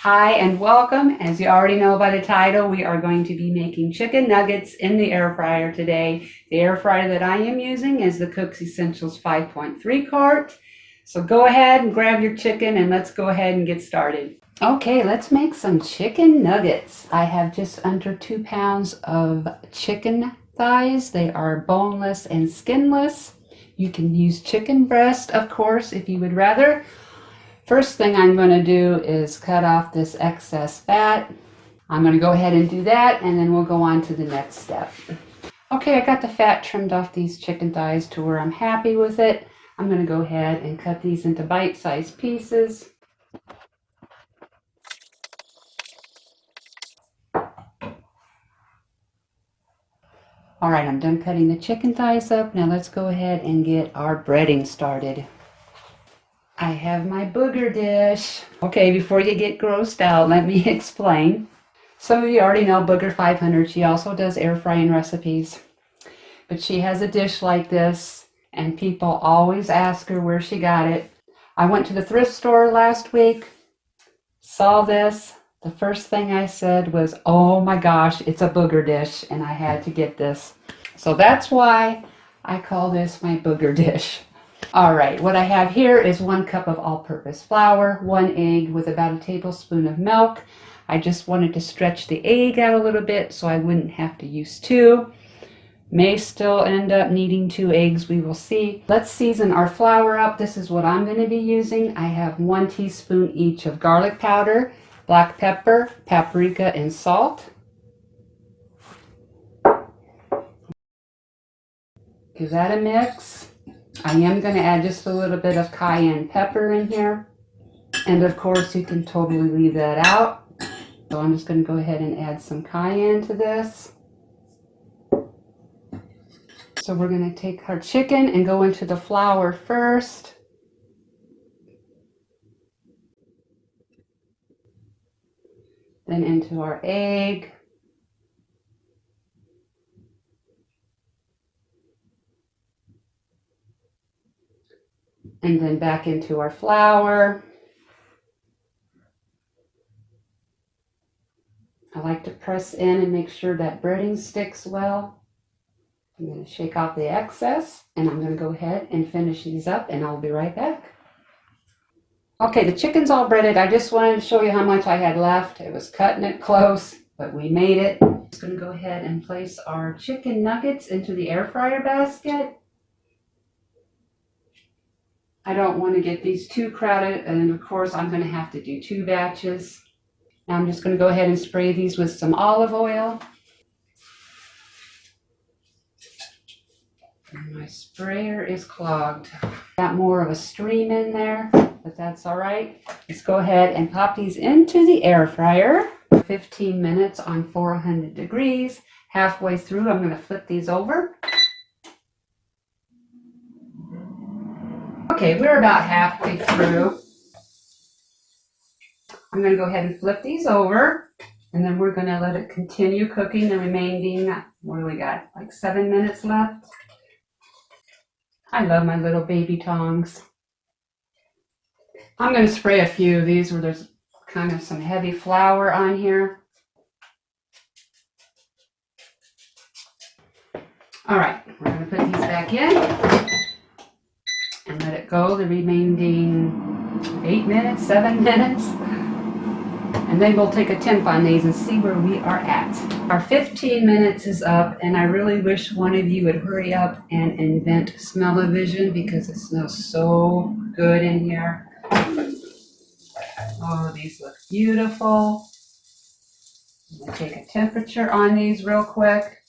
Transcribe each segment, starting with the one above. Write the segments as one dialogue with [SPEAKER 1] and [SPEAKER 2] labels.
[SPEAKER 1] Hi and welcome. As you already know by the title, we are going to be making chicken nuggets in the air fryer today. The air fryer that I am using is the Cook's Essentials 5.3 quart. So go ahead and grab your chicken and let's go ahead and get started. Okay, let's make some chicken nuggets. I have just under 2 pounds of chicken thighs. They are boneless and skinless. You can use chicken breast, of course, if you would rather. First thing I'm going to do is cut off this excess fat. I'm going to go ahead and do that, and then we'll go on to the next step. Okay, I got the fat trimmed off these chicken thighs to where I'm happy with it. I'm going to go ahead and cut these into bite-sized pieces. All right, I'm done cutting the chicken thighs up. Now let's go ahead and get our breading started. I have my booger dish. Okay, before you get grossed out, let me explain. Some of you already know Booger 500. She also does air frying recipes. But she has a dish like this, and people always ask her where she got it. I went to the thrift store last week, saw this. The first thing I said was, oh my gosh, it's a booger dish, and I had to get this. So that's why I call this my booger dish. All right, what I have here is 1 cup of all-purpose flour, 1 egg with about a tablespoon of milk. I just wanted to stretch the egg out a little bit so I wouldn't have to use 2. May still end up needing 2 eggs, we will see. Let's season our flour up. This is what I'm going to be using. I have 1 teaspoon each of garlic powder, black pepper, paprika, and salt. Give that a mix. I am going to add just a little bit of cayenne pepper in here. And of course, you can totally leave that out. So I'm just going to go ahead and add some cayenne to this. So we're going to take our chicken and go into the flour first. Then into our egg. And then back into our flour. I like to press in and make sure that breading sticks well. I'm going to shake off the excess, and I'm going to go ahead and finish these up, and I'll be right back. Okay, the chicken's all breaded. I just wanted to show you how much I had left. It was cutting it close, but we made it. I'm just going to go ahead and place our chicken nuggets into the air fryer basket. I don't want to get these too crowded, and of course I'm going to have to do 2 batches. Now I'm just going to go ahead and spray these with some olive oil. And my sprayer is clogged. Got more of a stream in there, but that's all right. Let's go ahead and pop these into the air fryer. 15 minutes on 400 degrees. Halfway through, I'm going to flip these over. Okay, we're about halfway through. I'm going to go ahead and flip these over, and then we're going to let it continue cooking the remaining, what do we got, like 7 minutes left? I love my little baby tongs. I'm going to spray a few of these where there's kind of some heavy flour on here. All right, we're going to put these back in and let it go the remaining 8 minutes, 7 minutes. And then we'll take a temp on these and see where we are at. Our 15 minutes is up, and I really wish one of you would hurry up and invent smell-o-vision because it smells so good in here. Oh, these look beautiful. I'm going to take a temperature on these real quick.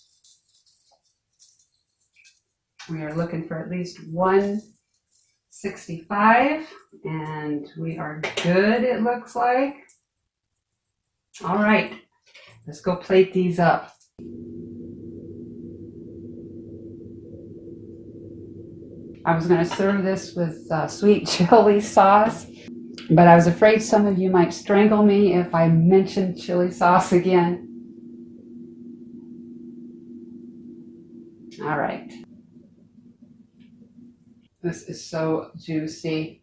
[SPEAKER 1] We are looking for at least 165, and we are good, it looks like. All right, let's go plate these up. I was going to serve this with sweet chili sauce, but I was afraid some of you might strangle me if I mentioned chili sauce again. All right. This is so juicy.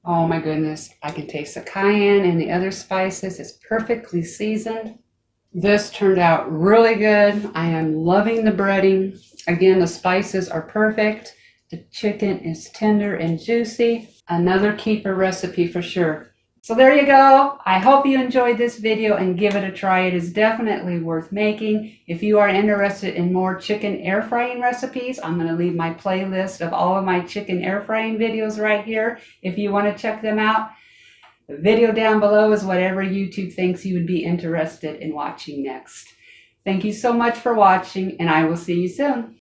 [SPEAKER 1] Oh my goodness, I can taste the cayenne and the other spices. It's perfectly seasoned. This turned out really good. I am loving the breading. Again, the spices are perfect. The chicken is tender and juicy. Another keeper recipe for sure. So there you go. I hope you enjoyed this video and give it a try. It is definitely worth making. If you are interested in more chicken air frying recipes, I'm going to leave my playlist of all of my chicken air frying videos right here if you want to check them out. The video down below is whatever YouTube thinks you would be interested in watching next. Thank you so much for watching, and I will see you soon.